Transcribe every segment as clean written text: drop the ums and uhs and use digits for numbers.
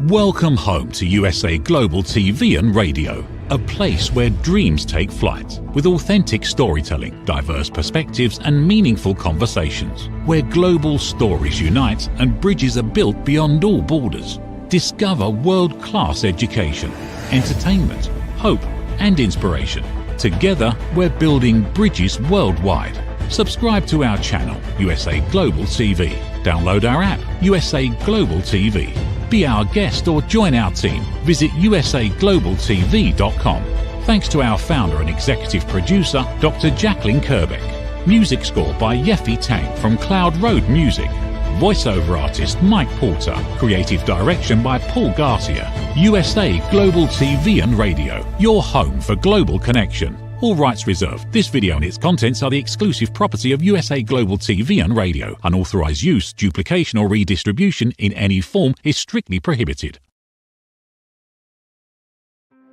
Welcome home to USA Global TV and Radio, a place where dreams take flight, with authentic storytelling, diverse perspectives and meaningful conversations, where global stories unite and bridges are built beyond all borders. Discover world-class education, entertainment, hope and inspiration. Together, we're building bridges worldwide. Subscribe to our channel, USA Global TV. Download our app, USA Global TV. Be our guest or join our team. Visit usaglobaltv.com. Thanks to our founder and executive producer, Dr. Jacqueline Kerbeck. Music score by Yeffy Tang from Cloud Road Music. Voiceover artist Mike Porter. Creative direction by Paul Garcia. USA Global TV and Radio. Your home for global connection. All rights reserved. This video and its contents are the exclusive property of USA Global TV and Radio. Unauthorized use, duplication or redistribution in any form is strictly prohibited.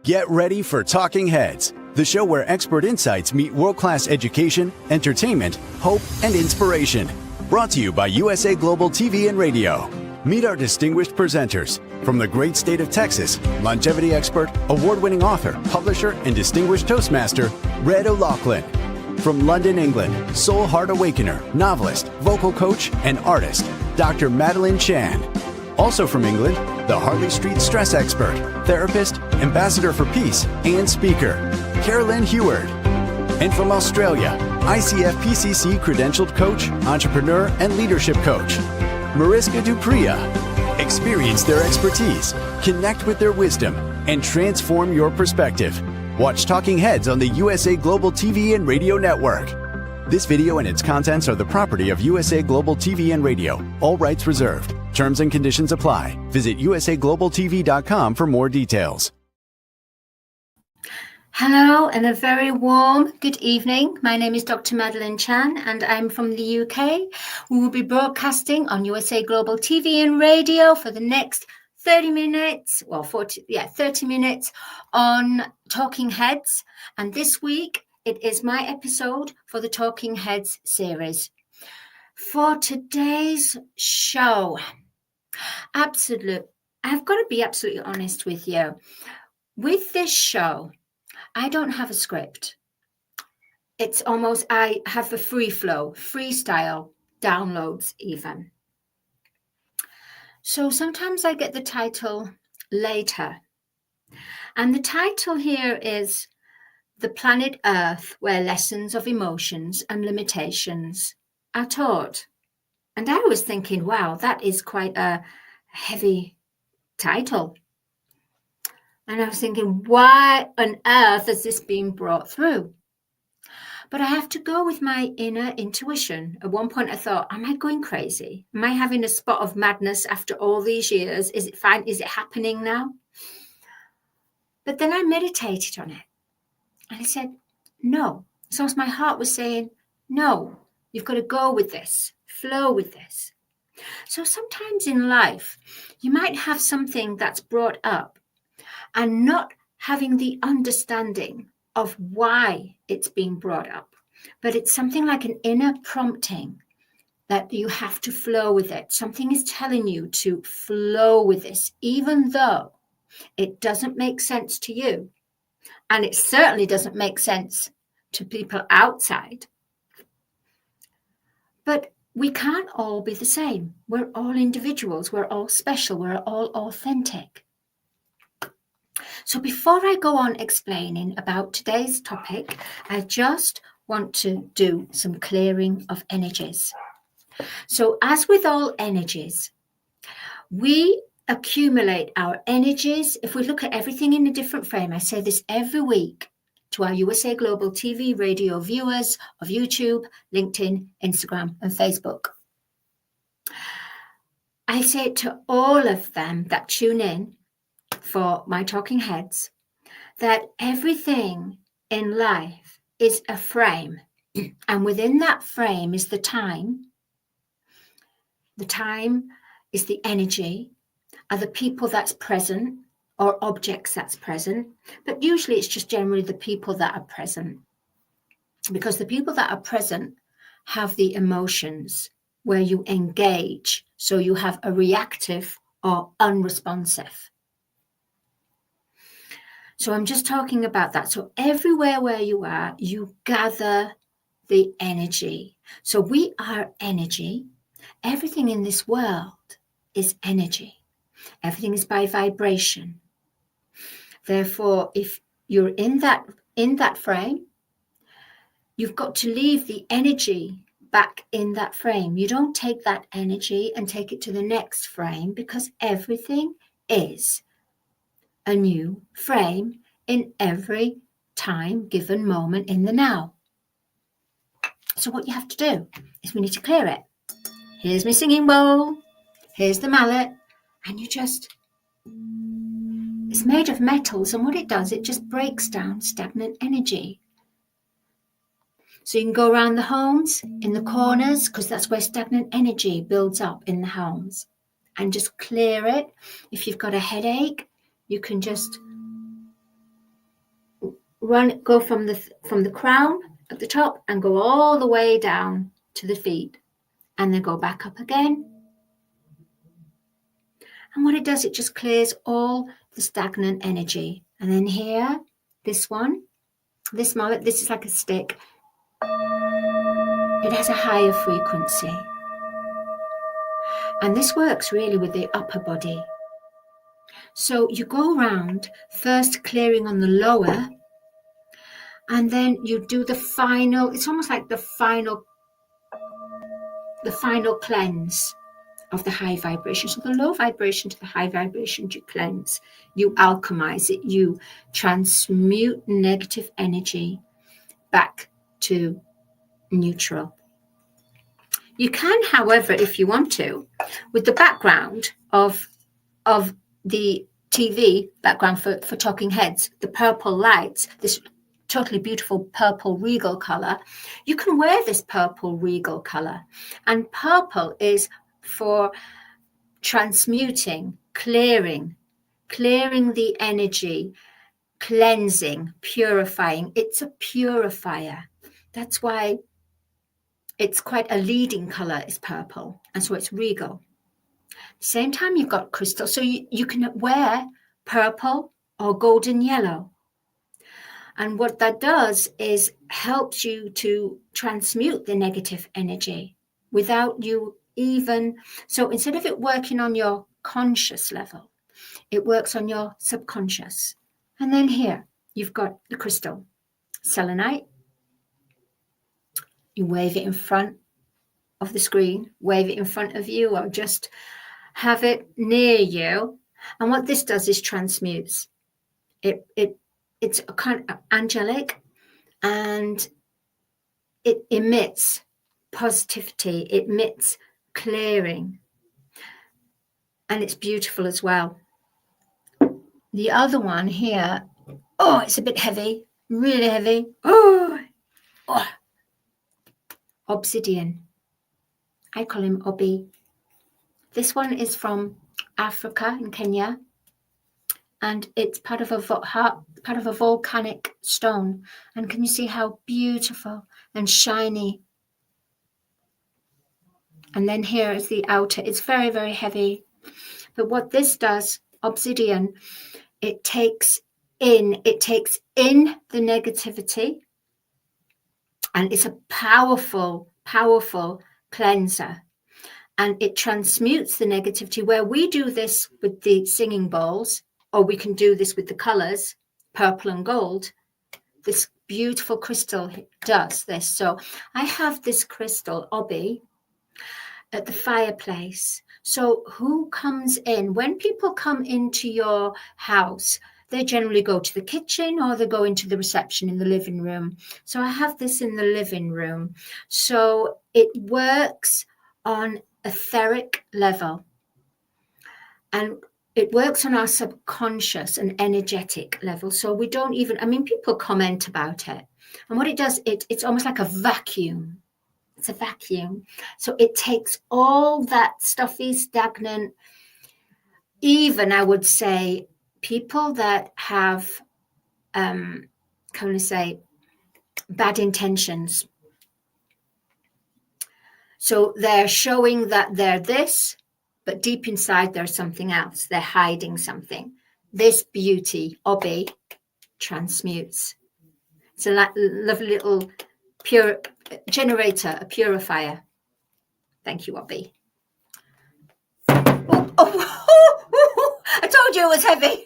Get ready for Talking Heads, the show where expert insights meet world-class education, entertainment, hope, and inspiration. Brought to you by USA Global TV and Radio. Meet our distinguished presenters. From the great state of Texas, longevity expert, award-winning author, publisher, and distinguished Toastmaster, Red O'Loughlin. From London, England, Soul Heart Awakener, novelist, vocal coach, and artist, Dr. Madalene Chan. Also from England, the Harley Street stress expert, therapist, ambassador for peace, and speaker, Carolyn Heward. And from Australia, ICF PCC credentialed coach, entrepreneur, and leadership coach, Mariska Dupria. Experience their expertise, connect with their wisdom, and transform your perspective. Watch Talking Heads on the USA Global TV and Radio Network. This video and its contents are the property of USA Global TV and Radio. All rights reserved. Terms and conditions apply. Visit usaglobaltv.com for more details. Hello and a very warm good evening. My name is Dr. Madalene Chan and I'm from the UK. We will be broadcasting on USA Global TV and Radio for the next 30 minutes, 30 minutes on Talking Heads. And this week it is my episode for the Talking Heads series. For today's show, I've got to be absolutely honest with you. With this show, I don't have a script. It's almost, I have a free flow, freestyle, downloads even. So sometimes I get the title later. And the title here is The Planet Earth, Where Lessons of Emotions and Limitations Are Taught. And I was thinking, wow, that is quite a heavy title. And I was thinking, why on earth has this been brought through? But I have to go with my inner intuition. At one point I thought, am I going crazy? Am I having a spot of madness after all these years? Is it fine? Is it happening now? But then I meditated on it. And I said, no. So as my heart was saying, no, you've got to go with this, flow with this. So sometimes in life, you might have something that's brought up and not having the understanding of why it's being brought up. But it's something like an inner prompting that you have to flow with it. Something is telling you to flow with this, even though it doesn't make sense to you. And it certainly doesn't make sense to people outside. But we can't all be the same. We're all individuals. We're all special. We're all authentic. So before I go on explaining about today's topic, I just want to do some clearing of energies. So as with all energies, we accumulate our energies. If we look at everything in a different frame, I say this every week to our USA Global TV, radio viewers of YouTube, LinkedIn, Instagram, and Facebook. I say it to all of them that tune in for my Talking Heads, that everything in life is a frame. And within that frame is the time. The time is the energy, are the people that's present or objects that's present. But usually it's just generally the people that are present. Because the people that are present have the emotions where you engage. So you have a reactive or unresponsive. So I'm just talking about that. So everywhere where you are, you gather the energy. So we are energy. Everything in this world is energy. Everything is by vibration. Therefore, if you're in that frame, you've got to leave the energy back in that frame. You don't take that energy and take it to the next frame, because everything is a new frame in every time given moment in the now. So what you have to do is we need to clear it. Here's my singing bowl. Here's the mallet. And you just, it's made of metals, and what it does, it just breaks down stagnant energy. So you can go around the homes, in the corners, because that's where stagnant energy builds up in the homes, and just clear it. If you've got a headache, you can just go from the crown at the top and go all the way down to the feet, and then go back up again. And what it does, it just clears all the stagnant energy. And then here, this one, this mallet, this is like a stick. It has a higher frequency. And this works really with the upper body. So you go around first clearing on the lower, and then you do the final, it's almost like the final cleanse of the high vibration. So the low vibration to the high vibration, you cleanse, you alchemize it, you transmute negative energy back to neutral. You can, however, if you want to, with the background of the TV background for talking heads, the purple lights, this totally beautiful purple regal color, you can wear this purple regal color. And purple is for transmuting, clearing the energy, cleansing, purifying. It's a purifier. That's why it's quite a leading color, is purple, and so it's regal. Same time, you've got crystal, so you can wear purple or golden yellow. And what that does is helps you to transmute the negative energy without you even, so instead of it working on your conscious level, it works on your subconscious. And then here, you've got the crystal selenite. You wave it in front of the screen, wave it in front of you, or just have it near you. And what this does is transmutes. It's a kind of angelic, and it emits positivity, it emits clearing, and it's beautiful as well. The other one here, oh, it's a bit heavy, really heavy. Oh. Obsidian. I call him Obi. This one is from Africa, in Kenya, and it's part of a volcanic stone. And can you see how beautiful and shiny? And then here is the outer. It's very, very heavy. But what this does, obsidian, it takes in the negativity, and it's a powerful, powerful cleanser. And it transmutes the negativity, where we do this with the singing bowls, or we can do this with the colors, purple and gold. This beautiful crystal does this. So I have this crystal, Obi, at the fireplace. So who comes in? When people come into your house, they generally go to the kitchen, or they go into the reception in the living room. So I have this in the living room. So it works on etheric level, and it works on our subconscious and energetic level. So we don't even, people comment about it. And what it does, it's almost like a vacuum. It's a vacuum. So it takes all that stuffy, stagnant, even I would say, people that have, bad intentions. So they're showing that they're this, but deep inside there's something else. They're hiding something. This beauty, Obi, transmutes. It's a lovely little pure generator, a purifier. Thank you, Obi. I told you it was heavy.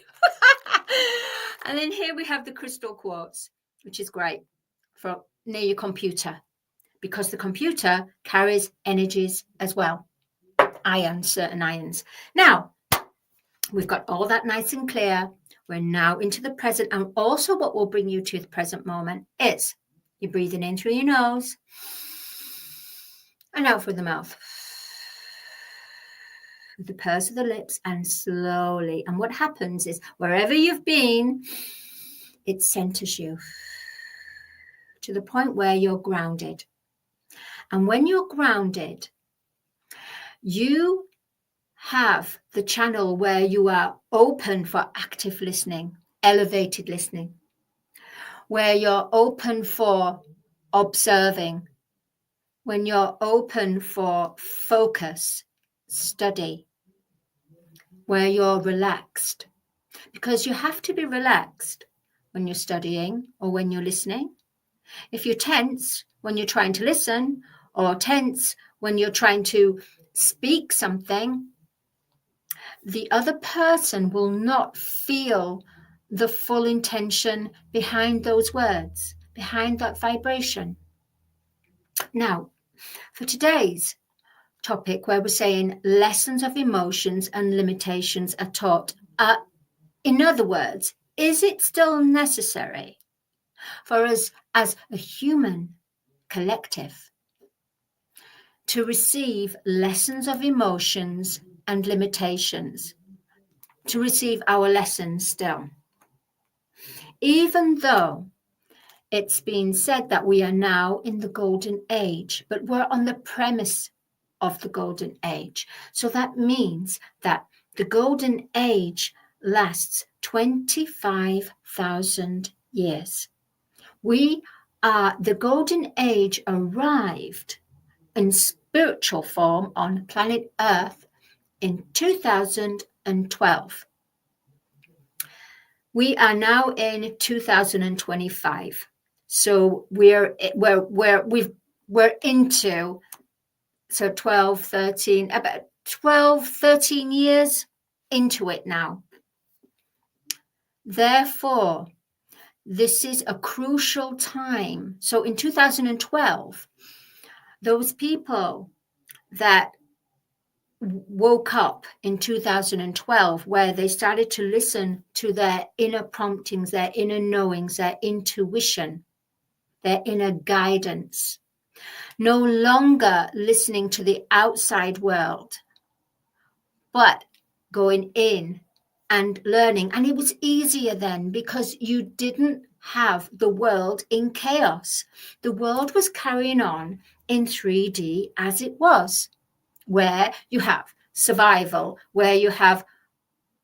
And then here we have the crystal quartz, which is great for near your computer, because the computer carries energies as well. Ions, certain ions. Now, we've got all that nice and clear. We're now into the present. And also what will bring you to the present moment is you're breathing in through your nose and out through the mouth. With the purse of the lips and slowly. And what happens is wherever you've been, it centers you to the point where you're grounded. And when you're grounded, you have the channel where you are open for active listening, elevated listening, where you're open for observing, when you're open for focus, study, where you're relaxed, because you have to be relaxed when you're studying or when you're listening. If you're tense when you're trying to listen, or tense when you're trying to speak something, the other person will not feel the full intention behind those words, behind that vibration. Now, for today's topic, where we're saying lessons of emotions and limitations are taught, in other words, is it still necessary for us as a human collective to receive lessons of emotions and limitations, to receive our lessons still? Even though it's been said that we are now in the golden age, but we're on the premise of the golden age. So that means that the golden age lasts 25,000 years. The golden age arrived in spiritual form on planet Earth in 2012. We are now in 2025. So we're into 12, 13 years into it now. Therefore, this is a crucial time. So in 2012, those people that woke up in 2012, where they started to listen to their inner promptings, their inner knowings, their intuition, their inner guidance, no longer listening to the outside world, but going in and learning. And it was easier then because you didn't have the world in chaos. The world was carrying on in 3D as it was, where you have survival, where you have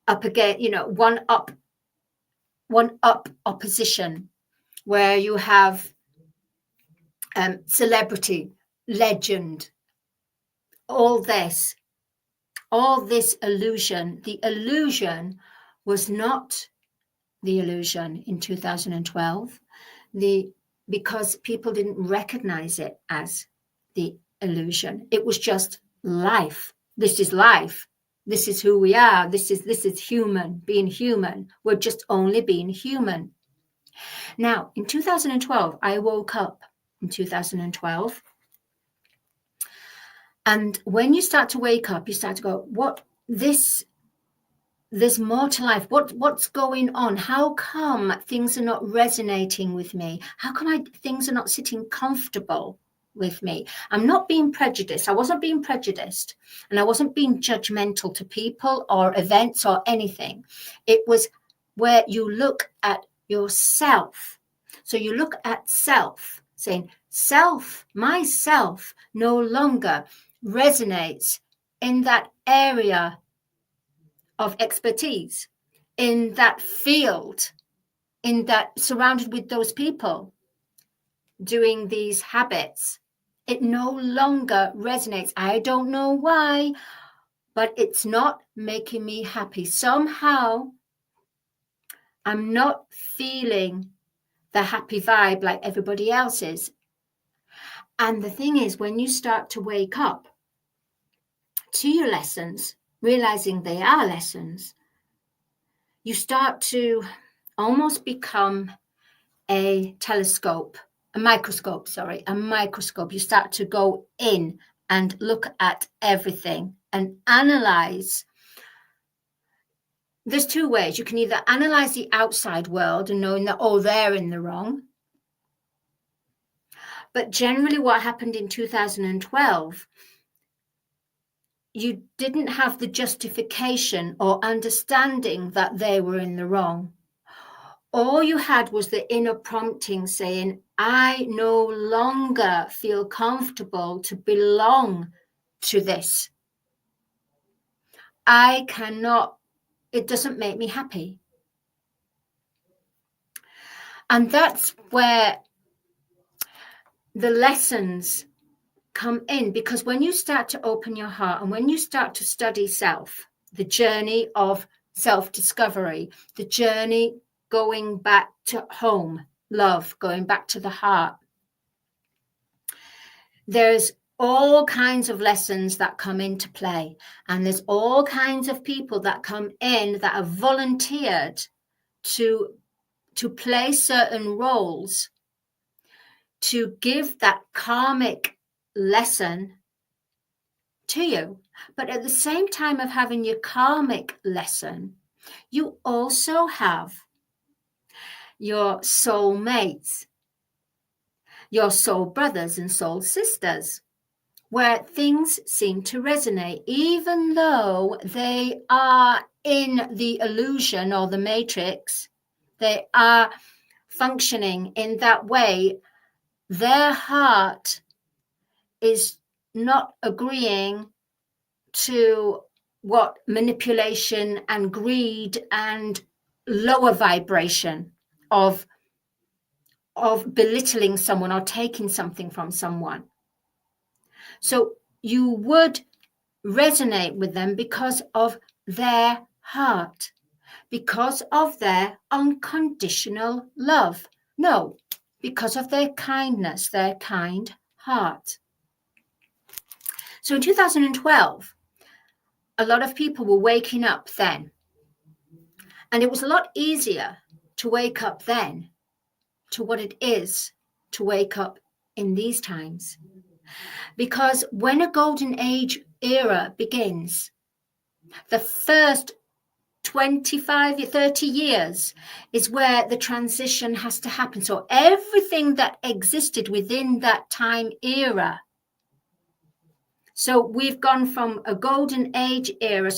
up again, one up opposition, where you have celebrity, legend, all this illusion. The illusion was not the illusion in 2012, because people didn't recognize it as the illusion. It was just life. This is life. This is who we are. This is human, being human. We're just only being human. Now, in 2012, I woke up in 2012. And when you start to wake up, you start to go, there's more to life. What's going on? How come things are not resonating with me? How come things are not sitting comfortable with me? I'm not being prejudiced. I wasn't being prejudiced, and I wasn't being judgmental to people or events or anything. It was where you look at yourself. So you look at self, saying, myself no longer resonates in that area of expertise, in that field, in that surrounded with those people doing these habits. It no longer resonates. I don't know why, but it's not making me happy. Somehow I'm not feeling the happy vibe like everybody else is. And the thing is, when you start to wake up to your lessons, realizing they are lessons, you start to almost become a microscope. You start to go in and look at everything and analyze. There's two ways. You can either analyze the outside world and knowing that, oh, they're in the wrong. But generally what happened in 2012, you didn't have the justification or understanding that they were in the wrong. All you had was the inner prompting saying, I no longer feel comfortable to belong to this. It doesn't make me happy. And that's where the lessons come in, because when you start to open your heart and when you start to study self, the journey of self-discovery, the journey going back to home, love, going back to the heart, there's all kinds of lessons that come into play, and there's all kinds of people that come in that have volunteered to play certain roles, to give that karmic lesson to you. But at the same time of having your karmic lesson, you also have your soul mates, your soul brothers and soul sisters, where things seem to resonate, even though they are in the illusion or the matrix, they are functioning in that way. Their heart is not agreeing to what manipulation and greed and lower vibration of belittling someone or taking something from someone. So you would resonate with them because of their heart, because of their unconditional love. No, because of their kindness, their kind heart. So in 2012, a lot of people were waking up then. And it was a lot easier to wake up then to what it is to wake up in these times. Because when a golden age era begins, the first 25, 30 years is where the transition has to happen. So everything that existed within that time era. So we've gone from a golden age era,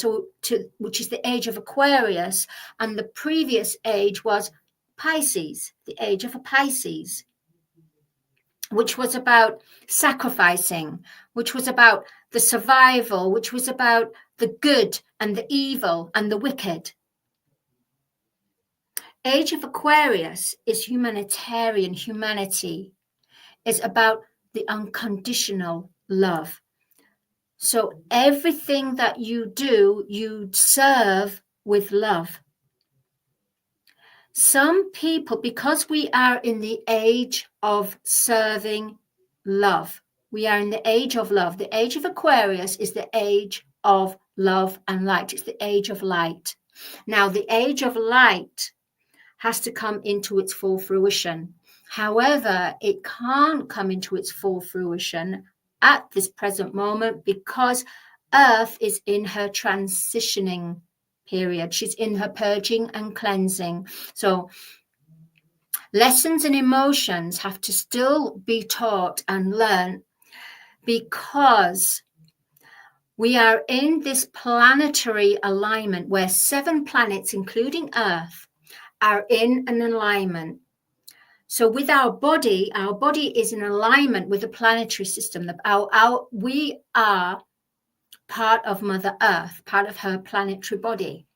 which is the age of Aquarius, and the previous age was Pisces, the age of a Pisces, which was about sacrificing, which was about the survival, which was about the good and the evil and the wicked. Age of Aquarius is humanitarian. Humanity is about the unconditional love. So everything that you do, you serve with love. Some people, because we are in the age of serving love, we are in the age of love. The age of Aquarius is the age of love and light. It's the age of light. Now, the age of light has to come into its full fruition. However, it can't come into its full fruition at this present moment because Earth is in her transitioning period. She's in her purging and cleansing. So lessons and emotions have to still be taught and learned because we are in this planetary alignment where 7 planets, including Earth, are in an alignment. So with our body is in alignment with the planetary system. We are part of Mother Earth, part of her planetary body.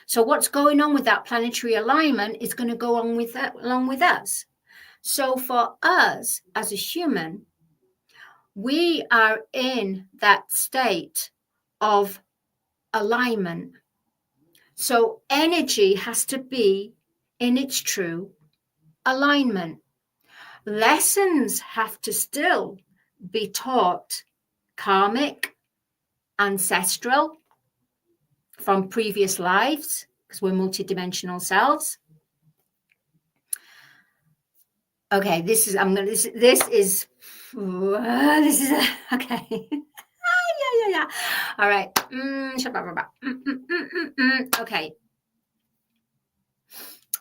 So what's going on with that planetary alignment is going to go on with that, along with us. So for us as a human, we are in that state of alignment. So energy has to be in its true alignment. Lessons have to still be taught, karmic, ancestral, from previous lives, because we're multidimensional selves. Okay, this is okay. Yeah. All right. Okay.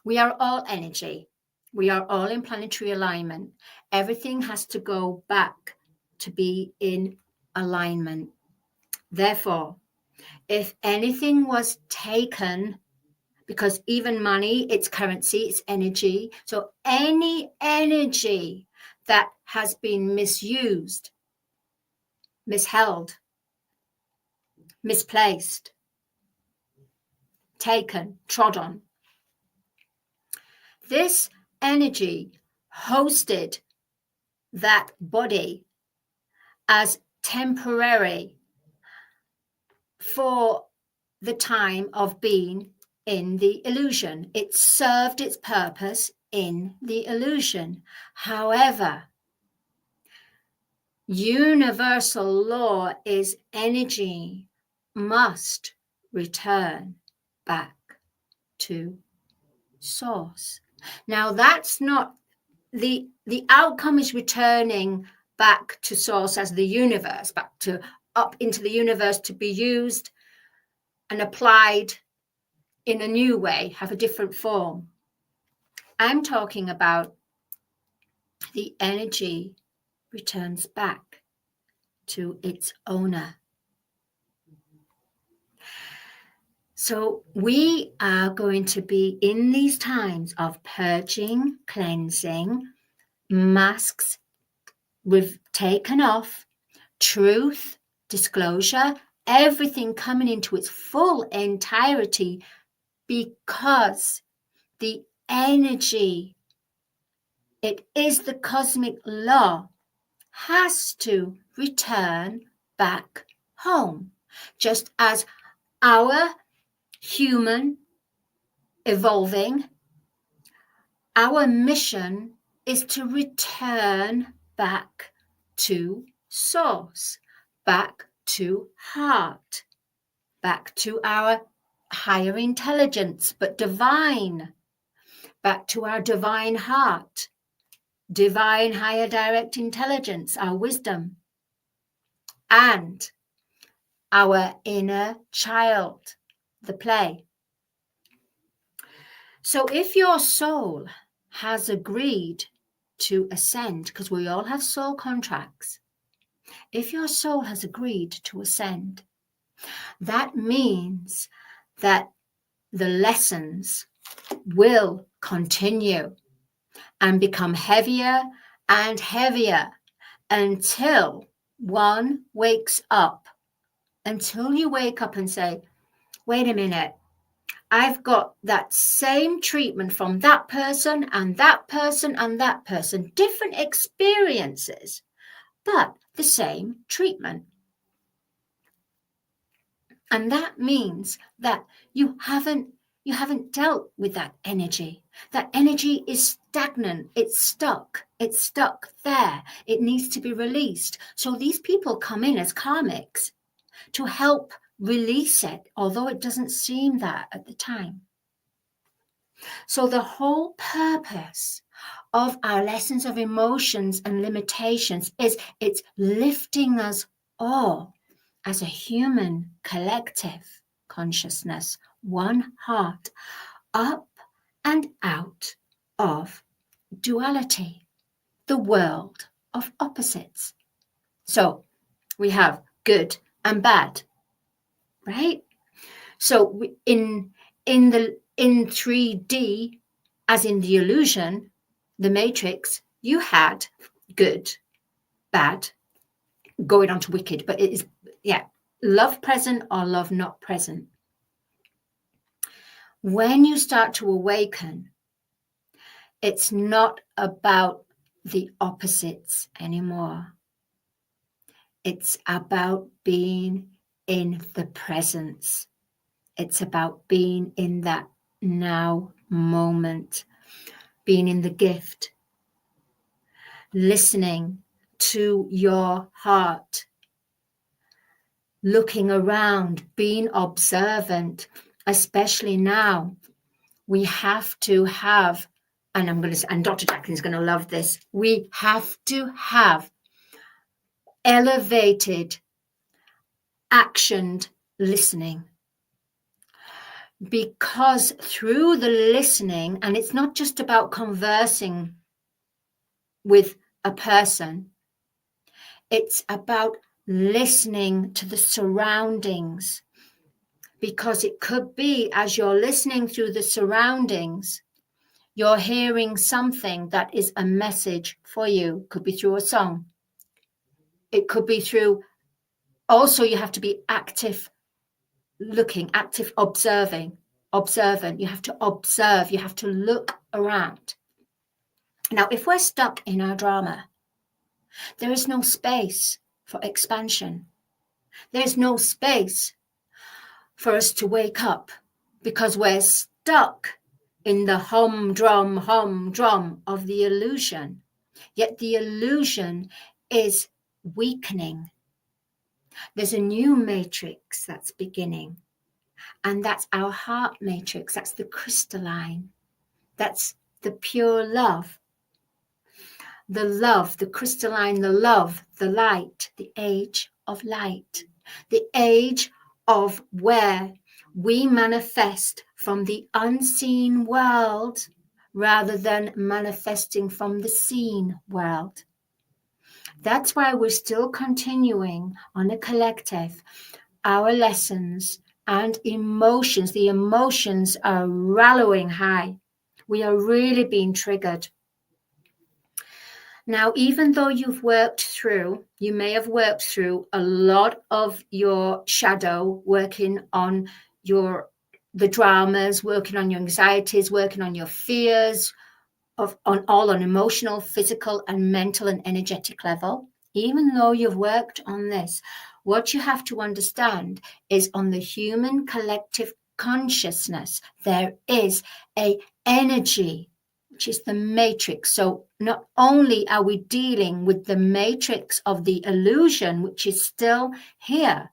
We are all energy. We are all in planetary alignment. Everything has to go back to be in alignment. Therefore, if anything was taken, because even money, it's currency, it's energy. So any energy that has been misused, misheld, misplaced, taken, trod on, this energy hosted that body as temporary for the time of being in the illusion. It served its purpose in the illusion. However, universal law is energy must return back to source. Now, that's not the outcome is returning back to source as the universe, back to up into the universe to be used and applied in a new way, have a different form. I'm talking about the energy returns back to its owner. So we are going to be in these times of purging, cleansing, masks we've taken off, truth, disclosure, everything coming into its full entirety, because the energy, it is the cosmic law, has to return back home. Just as our human evolving, our mission is to return back to source, back to heart, back to our higher intelligence, but divine, back to our divine heart, divine higher direct intelligence, our wisdom, and our inner child, the play. So if your soul has agreed to ascend, because we all have soul contracts, if your soul has agreed to ascend, that means that the lessons will continue and become heavier and heavier until one wakes up, until you wake up and say, wait a minute, I've got that same treatment from that person and that person and that person, different experiences, but the same treatment. And that means that you haven't dealt with that energy. That energy is stagnant. It's stuck there. It needs to be released. So these people come in as karmics to help release it, although it doesn't seem that at the time. So the whole purpose of our lessons of emotions and limitations is it's lifting us all as a human collective consciousness, one heart, up and out of duality, the world of opposites. So we have good and bad, right? So in 3D, as in the illusion, the matrix, you had good, bad, going on to wicked, but it is, love present or love not present. When you start to awaken, it's not about the opposites anymore. It's about being in the presence. It's about being in that now moment, being in the gift, listening to your heart, looking around, being observant, especially now. We have to have, and Dr. Jacqueline's going to love this, we have to have elevated, actioned listening. Because through the listening, and it's not just about conversing with a person, it's about listening to the surroundings. Because it could be, as you're listening through the surroundings, you're hearing something that is a message for you. It could be through a song. It could be through, also you have to be active looking, active observant. You have to observe, you have to look around. Now, if we're stuck in our drama, there is no space for expansion. There's no space for us to wake up, because we're stuck in the humdrum of the illusion. Yet the illusion is weakening. There's a new matrix that's beginning, and that's our heart matrix. That's the crystalline. That's the pure love. The love, the crystalline, the love, the light, the age of light, the age of where we manifest from the unseen world rather than manifesting from the seen world. That's why we're still continuing on a collective, our lessons and emotions. The emotions are rallying high. We are really being triggered. Now, even though you may have worked through a lot of your shadow, working on the dramas, working on your anxieties, working on your fears, on emotional, physical, and mental and energetic level, even though you've worked on this, what you have to understand is on the human collective consciousness, there is an energy, which is the matrix. So not only are we dealing with the matrix of the illusion, which is still here,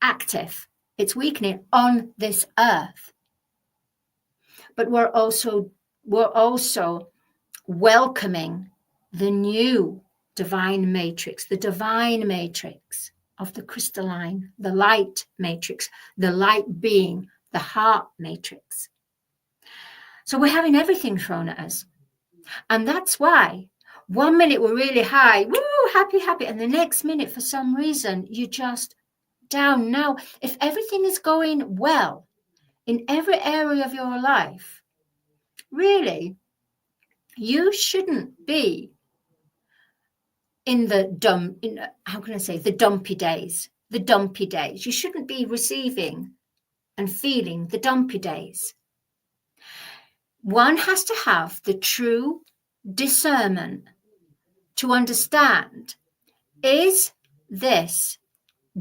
active, it's weakening on this earth, but we're also welcoming the new divine matrix, the divine matrix of the crystalline, the light matrix, the light being the heart matrix. So we're having everything thrown at us. And that's why 1 minute we're really high, woo, happy, and the next minute, for some reason, you're just down. Now, if everything is going well in every area of your life, really, you shouldn't be in the dumpy days. You shouldn't be receiving and feeling the dumpy days. One has to have the true discernment to understand, is this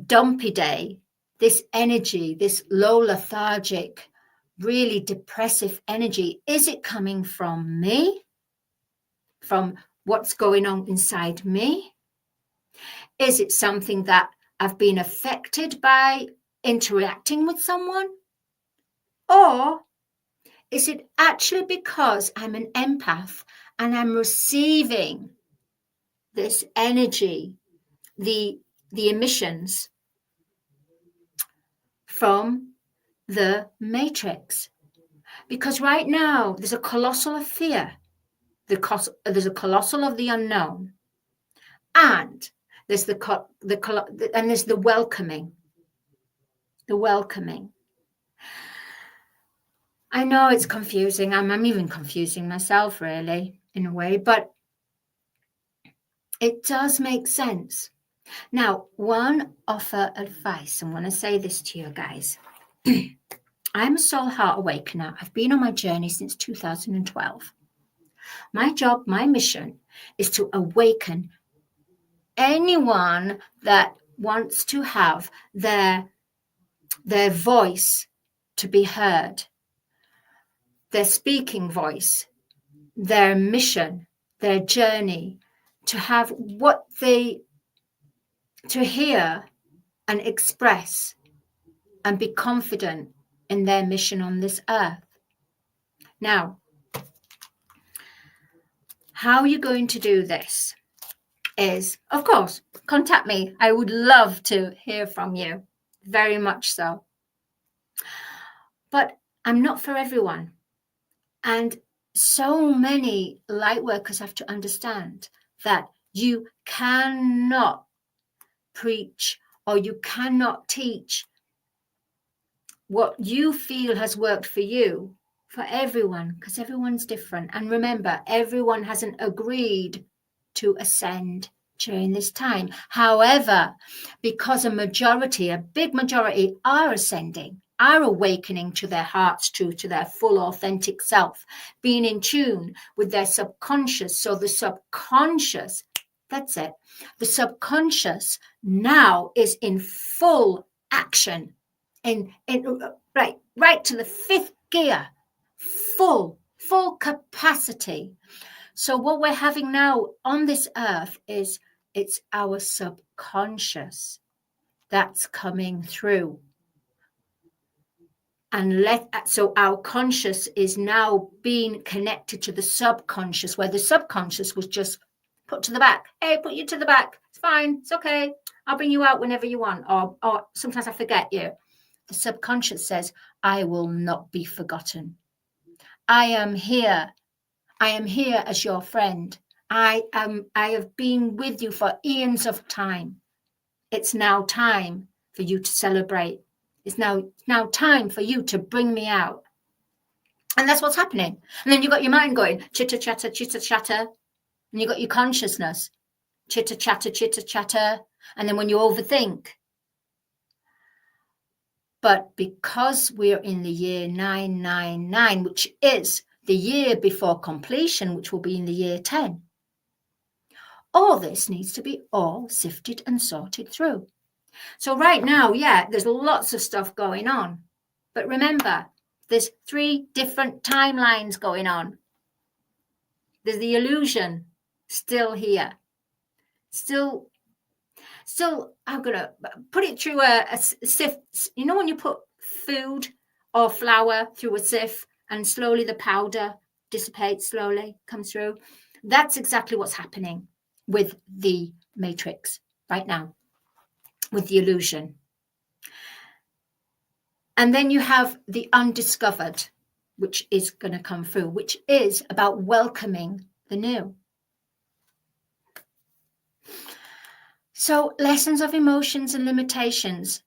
dumpy day, this energy, this low lethargic, really depressive energy, is it coming from me? From what's going on inside me? Is it something that I've been affected by interacting with someone? Or is it actually because I'm an empath and I'm receiving this energy, the emissions from the matrix? Because right now there's a colossal of fear. There's a colossal of the unknown, and there's the welcoming. The welcoming. I know it's confusing. I'm even confusing myself, really, in a way, but it does make sense. Now, one offer advice. I want to say this to you guys. I'm a soul heart awakener. I've been on my journey since 2012. My job, my mission is to awaken anyone that wants to have their voice to be heard, their speaking voice, their mission, their journey, to have what they, to hear and express and be confident in their mission on this earth. Now, how you're going to do this is, of course, contact me. I would love to hear from you, very much so. But I'm not for everyone. And so many light workers have to understand that you cannot preach or you cannot teach what you feel has worked for you for everyone, because everyone's different. And remember, everyone hasn't agreed to ascend during this time. However, because a big majority are ascending, are awakening to their heart's truth, to their full authentic self, being in tune with their subconscious. So the subconscious, that's it. The subconscious now is in full action, right to the fifth gear, full capacity. So what we're having now on this earth is, it's our subconscious that's coming through. And so our conscious is now being connected to the subconscious, where the subconscious was just put to the back. Hey, put you to the back. It's fine. It's okay. I'll bring you out whenever you want. Or sometimes I forget you. The subconscious says, I will not be forgotten. I am here. I am here as your friend. I have been with you for eons of time. It's now time for you to celebrate. It's now time for you to bring me out. And that's what's happening. And then you've got your mind going, chitter chatter, chitter chatter. And you've got your consciousness, chitter chatter, chitter chatter. And then when you overthink. But because we're in the year 999, which is the year before completion, which will be in the year 10, all this needs to be all sifted and sorted through. So right now, yeah, there's lots of stuff going on. But remember, there's 3 different timelines going on. There's the illusion still here. Still, I'm going to put it through a sieve. You know when you put food or flour through a sieve and slowly the powder dissipates, slowly comes through? That's exactly what's happening with the matrix right now, with the illusion. And then you have the undiscovered, which is going to come through, which is about welcoming the new. So lessons of emotions and limitations.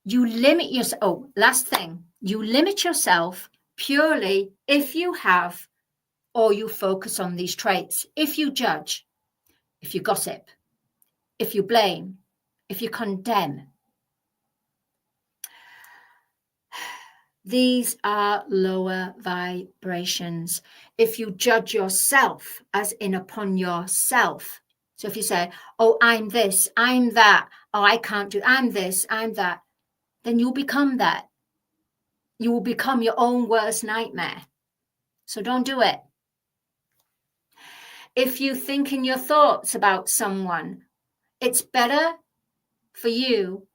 You limit yourself. Oh, last thing. You limit yourself purely if you have or you focus on these traits. If you judge, if you gossip, if you blame, if you condemn. These are lower vibrations. If you judge yourself, as in upon yourself. So if you say, oh, I'm this, I'm that, oh, I can't do, I'm this, I'm that, then you'll become that. You will become your own worst nightmare. So don't do it. If you think in your thoughts about someone, it's better for you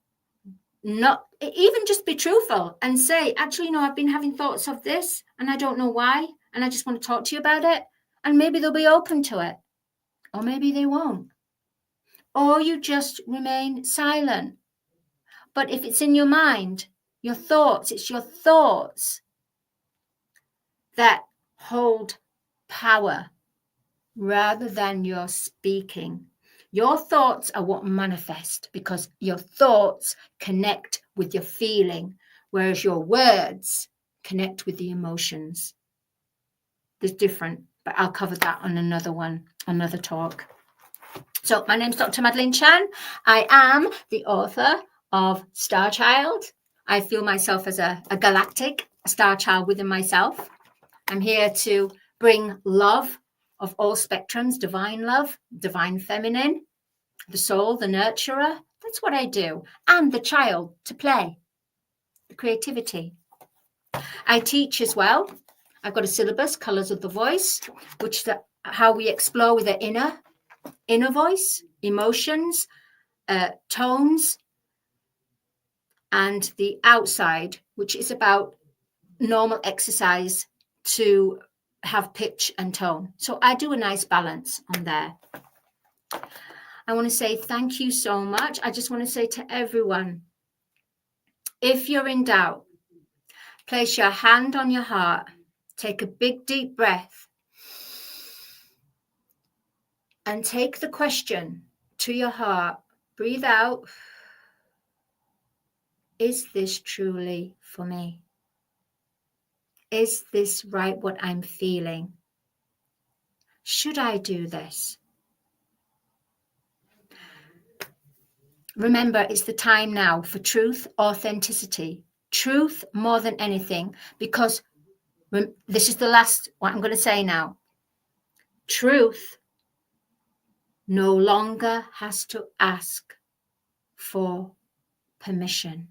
not even just be truthful and say, actually, no, I've been having thoughts of this and I don't know why. And I just want to talk to you about it. And maybe they'll be open to it. Or maybe they won't. Or you just remain silent. But if it's in your mind, your thoughts, it's your thoughts that hold power rather than your speaking. Your thoughts are what manifest because your thoughts connect with your feeling, whereas your words connect with the emotions. There's different, but I'll cover that on another one, another talk. So my name's Dr. Madalene Chan. I am the author of Star Child. I feel myself as a galactic star child within myself. I'm here to bring love of all spectrums, divine love, divine feminine, the soul, the nurturer. That's what I do. And the child to play, the creativity. I teach as well. I've got a syllabus, Colours of the Voice, which is how we explore with the inner voice, emotions, tones, and the outside, which is about normal exercise to have pitch and tone. So I do a nice balance on there. I want to say thank you so much. I just want to say to everyone, if you're in doubt, place your hand on your heart, take a big deep breath, and take the question to your heart. Breathe out. Is this truly for me? Is this right what I'm feeling? Should I do this? Remember, it's the time now for truth, authenticity. Truth more than anything, because this is the last, what I'm going to say now. Truth no longer has to ask for permission.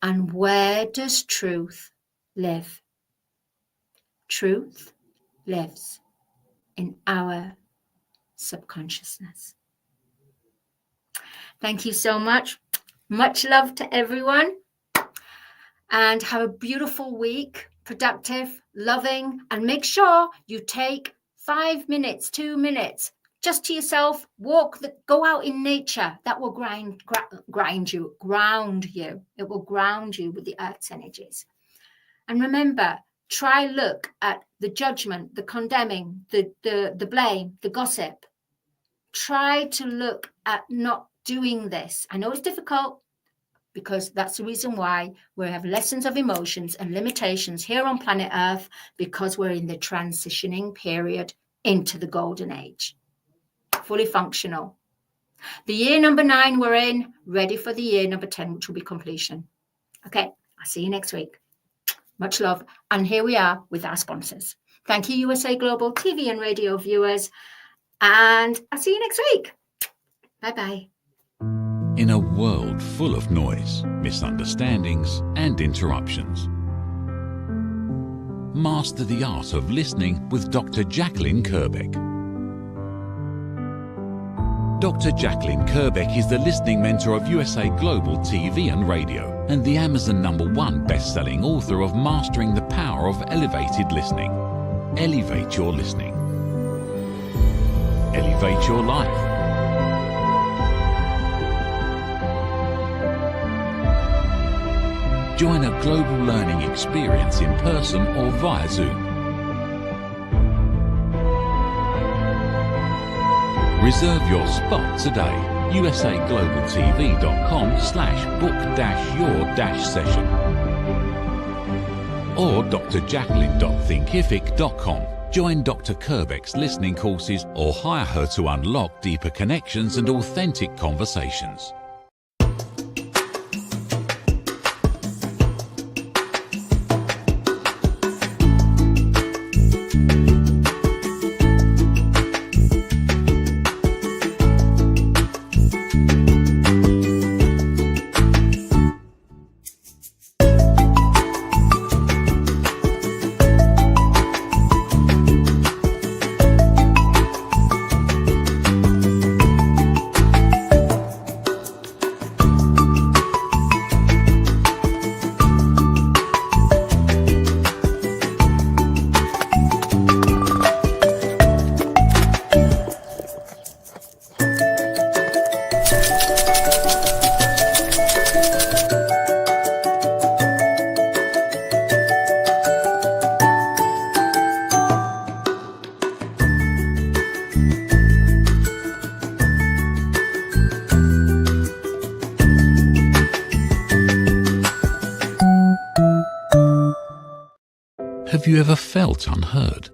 And where does truth live? Truth lives in our subconsciousness. Thank you so much. Much love to everyone. And have a beautiful week, productive, loving, and make sure you take 5 minutes, 2 minutes, just to yourself, go out in nature. That will ground you. It will ground you with the earth's energies. And remember, look at the judgment, the condemning, the blame, the gossip. Try to look at not doing this. I know it's difficult, because that's the reason why we have lessons of emotions and limitations here on planet Earth, because we're in the transitioning period into the golden age. Fully functional. The year number 9 we're in, ready for the year number 10, which will be completion. Okay, I'll see you next week. Much love. And here we are with our sponsors. Thank you, USA Global TV and radio viewers. And I'll see you next week. Bye-bye. In a world full of noise, misunderstandings, and interruptions, master the art of listening with Dr. Jacqueline Kerbeck. Dr. Jacqueline Kerbeck is the listening mentor of USA Global TV and Radio, and the Amazon #1 best-selling author of Mastering the Power of Elevated Listening. Elevate your listening. Elevate your life. Join a global learning experience in person or via Zoom. Reserve your spot today. usaglobaltv.com/book-your-session or drjacqueline.thinkific.com. Join Dr. Kerbeck's listening courses or hire her to unlock deeper connections and authentic conversations. Have you ever felt unheard?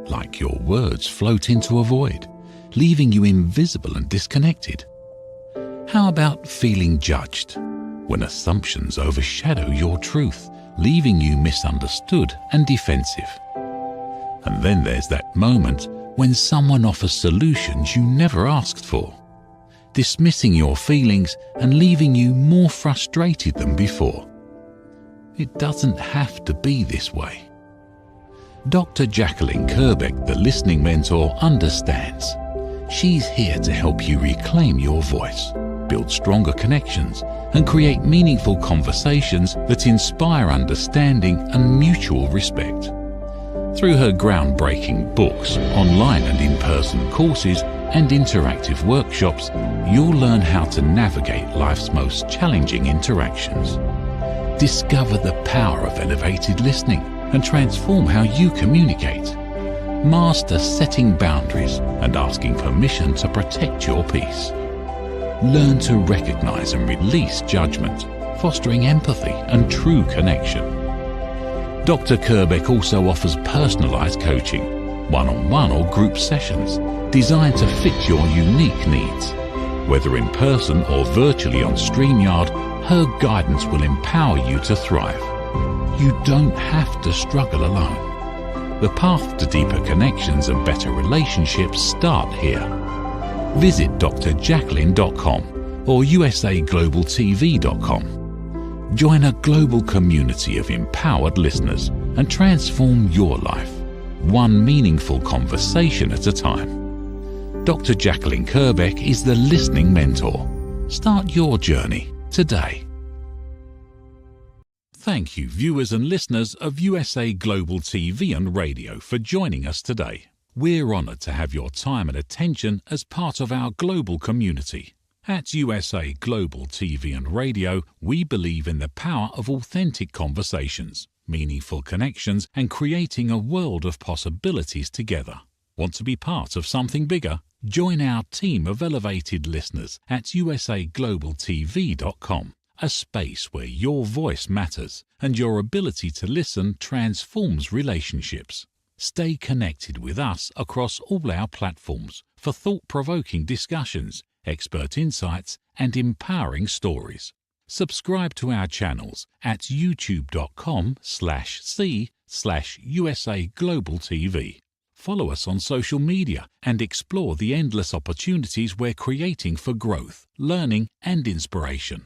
Like your words float into a void, leaving you invisible and disconnected? How about feeling judged, when assumptions overshadow your truth, leaving you misunderstood and defensive? And then there's that moment when someone offers solutions you never asked for. dismissing your feelings and leaving you more frustrated than before. It doesn't have to be this way. Dr. Jacqueline Kerbeck, the listening mentor, understands. She's here to help you reclaim your voice, build stronger connections, and create meaningful conversations that inspire understanding and mutual respect. Through her groundbreaking books, online and in-person courses, and interactive workshops, you'll learn how to navigate life's most challenging interactions. Discover the power of elevated listening and transform how you communicate. Master setting boundaries and asking permission to protect your peace. Learn to recognize and release judgment, fostering empathy and true connection. Dr. Kerbeck also offers personalized coaching, one-on-one or group sessions, designed to fit your unique needs. Whether in person or virtually on StreamYard, her guidance will empower you to thrive. You don't have to struggle alone. The path to deeper connections and better relationships start here. Visit drjacqueline.com or usaglobaltv.com. Join a global community of empowered listeners and transform your life, one meaningful conversation at a time. Dr. Jacqueline Kerbeck is the listening mentor. Start your journey today. Thank you, viewers and listeners of USA Global TV and Radio, for joining us today. We're honoured to have your time and attention as part of our global community. At USA Global TV and Radio, we believe in the power of authentic conversations, meaningful connections, and creating a world of possibilities together. Want to be part of something bigger? Join our team of elevated listeners at usaglobaltv.com, a space where your voice matters and your ability to listen transforms relationships. Stay connected with us across all our platforms for thought-provoking discussions, expert insights, and empowering stories. Subscribe to our channels at youtube.com/c/usaglobaltv. Follow us on social media and explore the endless opportunities we're creating for growth, learning, and inspiration.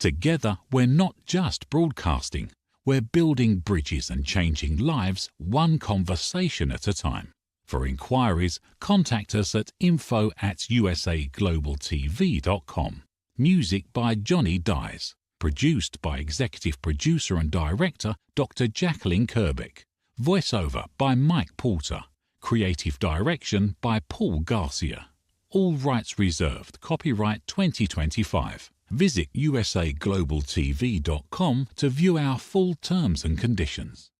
Together, we're not just broadcasting, we're building bridges and changing lives one conversation at a time. For inquiries, contact us at info@usaglobaltv.com. Music by Johnny Dies. Produced by Executive Producer and Director Dr. Jacqueline Kerbeck. Voiceover by Mike Porter. Creative Direction by Paul Garcia. All rights reserved. Copyright 2025. Visit usaglobaltv.com to view our full terms and conditions.